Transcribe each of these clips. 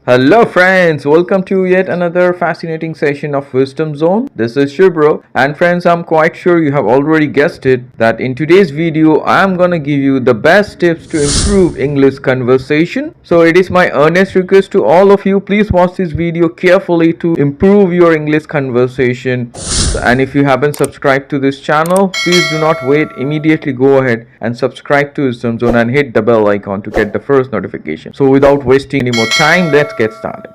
Hello friends, welcome to yet another fascinating session of Wisdom Zone. This is Shubro, and friends, I'm quite sure you have already guessed it that in today's video I'm gonna give you the best tips to improve English conversation. So it is my earnest request to all of you, please watch this video carefully to improve your English conversation. And if you haven't subscribed to this channel, please do not wait, immediately go ahead and subscribe to Wisdom Zone and hit the bell icon to get the first notification. So without wasting any more time, let's get started.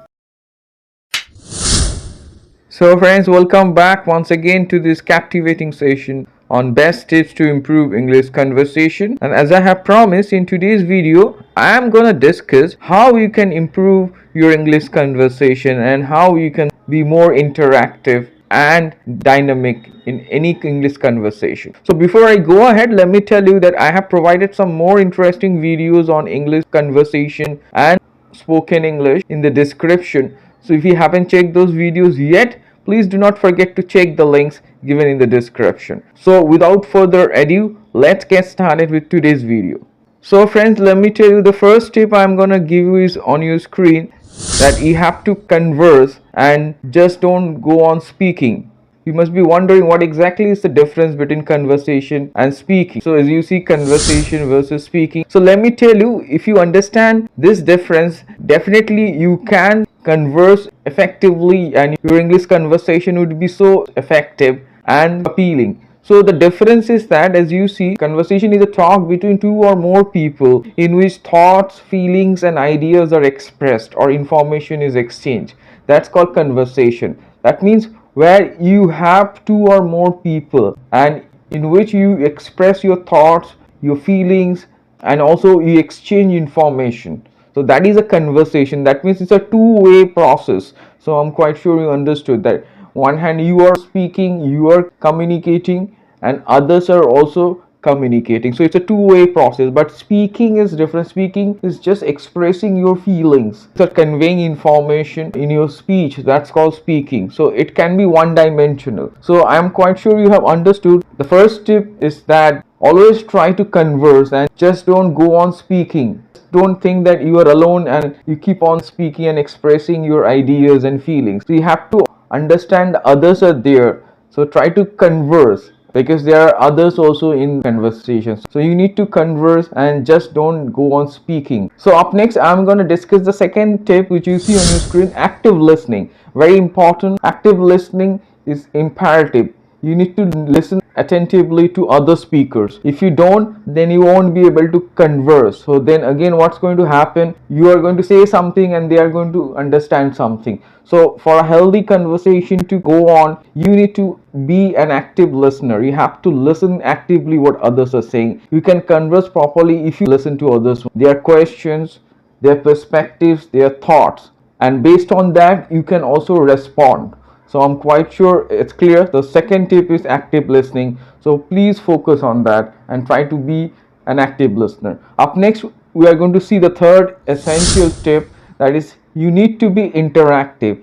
So friends, welcome back once again to this captivating session on best tips to improve English conversation. And as I have promised, in today's video I am gonna discuss how you can improve your English conversation and how you can be more interactive and dynamic in any English conversation. So before I go ahead, let me tell you that I have provided some more interesting videos on English conversation and spoken English in the description. So if you haven't checked those videos yet, please do not forget to check the links given in the description. So without further ado, let's get started with today's video. So friends, let me tell you, the first tip I'm gonna give you is on your screen, that you have to converse and just don't go on speaking. You must be wondering what exactly is the difference between conversation and speaking. So as you see, conversation versus speaking. So let me tell you, if you understand this difference, definitely you can converse effectively and your English conversation would be so effective and appealing. So the difference is that, as you see, conversation is a talk between two or more people in which thoughts, feelings and ideas are expressed or information is exchanged. That's called conversation. That means where you have two or more people and in which you express your thoughts, your feelings, and also you exchange information. So that is a conversation. That means it's a two-way process. So I'm quite sure you understood that. One hand you are speaking, you are communicating, and others are also communicating. So it's a two-way process. But speaking is different. Speaking is just expressing your feelings. So conveying information in your speech, that's called speaking. So it can be one-dimensional. So I'm quite sure you have understood. The first tip is that always try to converse and just don't go on speaking. Don't think that you are alone and you keep on speaking and expressing your ideas and feelings. So you have to understand others are there. So try to converse, because there are others also in conversations. So you need to converse and just don't go on speaking. So up next, I'm going to discuss the second tip which you see on your screen, active listening. Very important. Active listening is imperative. You need to listen attentively to other speakers. If you don't, then you won't be able to converse. So then again, what's going to happen? You are going to say something and they are going to understand something. So for a healthy conversation to go on, you need to be an active listener. You have to listen actively what others are saying. You can converse properly if you listen to others, their questions, their perspectives, their thoughts, and based on that you can also respond. So I'm quite sure it's clear. The second tip is active listening. So please focus on that and try to be an active listener. Up next, we are going to see the third essential tip, that is you need to be interactive.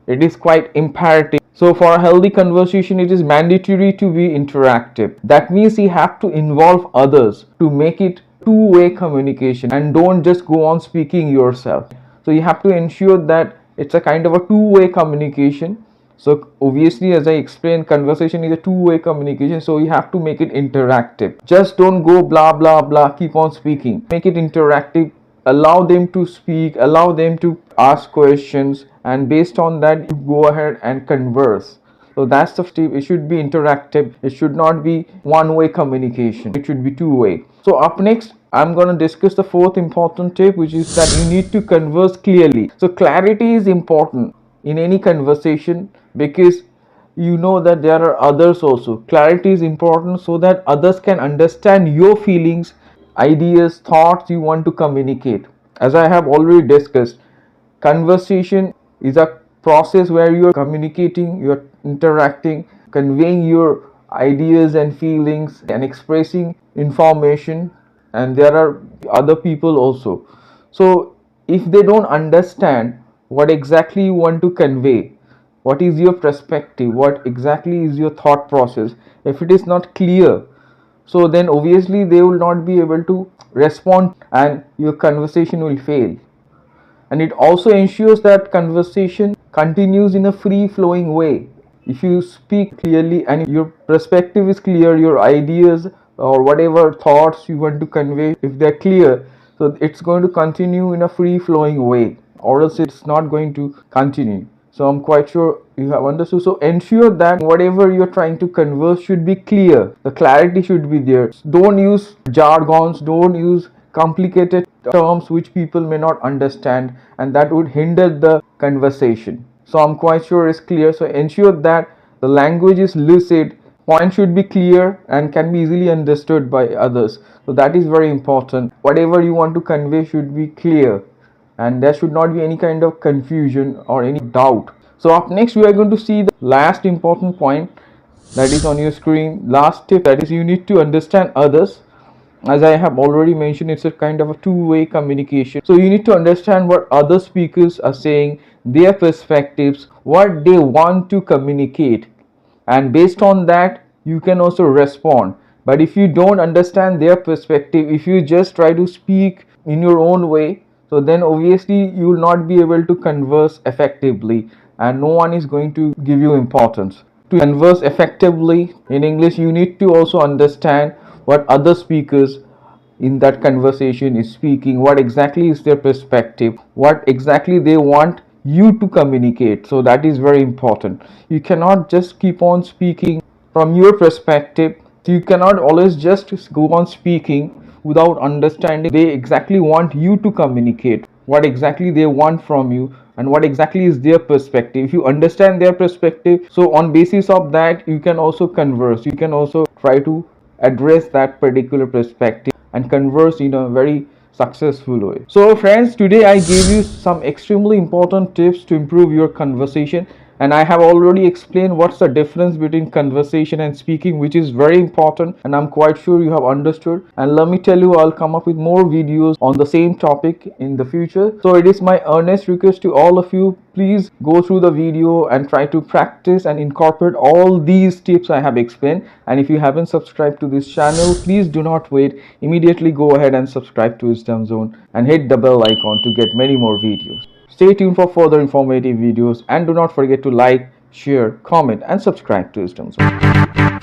It is quite imperative. So for a healthy conversation, it is mandatory to be interactive. That means you have to involve others to make it two-way communication, and don't just go on speaking yourself. So you have to ensure that it's a kind of a two-way communication. So obviously, as I explained, conversation is a two-way communication, so you have to make it interactive. Just don't go blah blah blah, keep on speaking. Make it interactive. Allow them to speak, allow them to ask questions, and based on that you go ahead and converse. So that's the tip. It should be interactive. It should not be one-way communication. It should be two-way. So up next, I'm going to discuss the fourth important tip, which is that you need to converse clearly. So clarity is important in any conversation, because you know that there are others also. Clarity is important so that others can understand your feelings, ideas, thoughts you want to communicate. As I have already discussed, conversation is a process where you are communicating, you are interacting, conveying your ideas and feelings and expressing information, and there are other people also. So if they don't understand what exactly you want to convey, what is your perspective, what exactly is your thought process, if it is not clear, so then obviously they will not be able to respond and your conversation will fail. and it also ensures that conversation continues in a free flowing way. If you speak clearly and your perspective is clear, your ideas or whatever thoughts you want to convey, if they're clear, so it's going to continue in a free flowing way, or else it's not going to continue. So I'm quite sure you have understood. So ensure that whatever you're trying to converse should be clear, the clarity should be there. Don't use jargons, don't use complicated terms which people may not understand, and that would hinder the conversation. So I'm quite sure it's clear. So ensure that the language is lucid, points should be clear and can be easily understood by others. So that is very important. Whatever you want to convey should be clear, and there should not be any kind of confusion or any doubt. So up next we are going to see the last important point that is on your screen. Last tip, that is you need to understand others. As I have already mentioned, it's a kind of a two-way communication. So you need to understand what other speakers are saying, their perspectives, what they want to communicate, and based on that you can also respond. But if you don't understand their perspective, if you just try to speak in your own way, so then obviously you will not be able to converse effectively, and no one is going to give you importance. To converse effectively in English, you need to also understand what other speakers in that conversation is speaking, what exactly is their perspective, what exactly they want you to communicate. So that is very important. You cannot just keep on speaking from your perspective. You cannot always just go on speaking without understanding they exactly want you to communicate, what exactly they want from you, and what exactly is their perspective. If you understand their perspective, so on basis of that you can also converse, you can also try to address that particular perspective and converse in a very successful way. So friends, today I gave you some extremely important tips to improve your conversation, and I have already explained what's the difference between conversation and speaking, which is very important, and I'm quite sure you have understood. And let me tell you, I'll come up with more videos on the same topic in the future. So it is my earnest request to all of you, please go through the video and try to practice and incorporate all these tips I have explained. And if you haven't subscribed to this channel, please do not wait, immediately go ahead and subscribe to Wisdom Zone and hit the bell icon to get many more videos. Stay tuned for further informative videos, and do not forget to like, share, comment and subscribe to Wisdom Zone.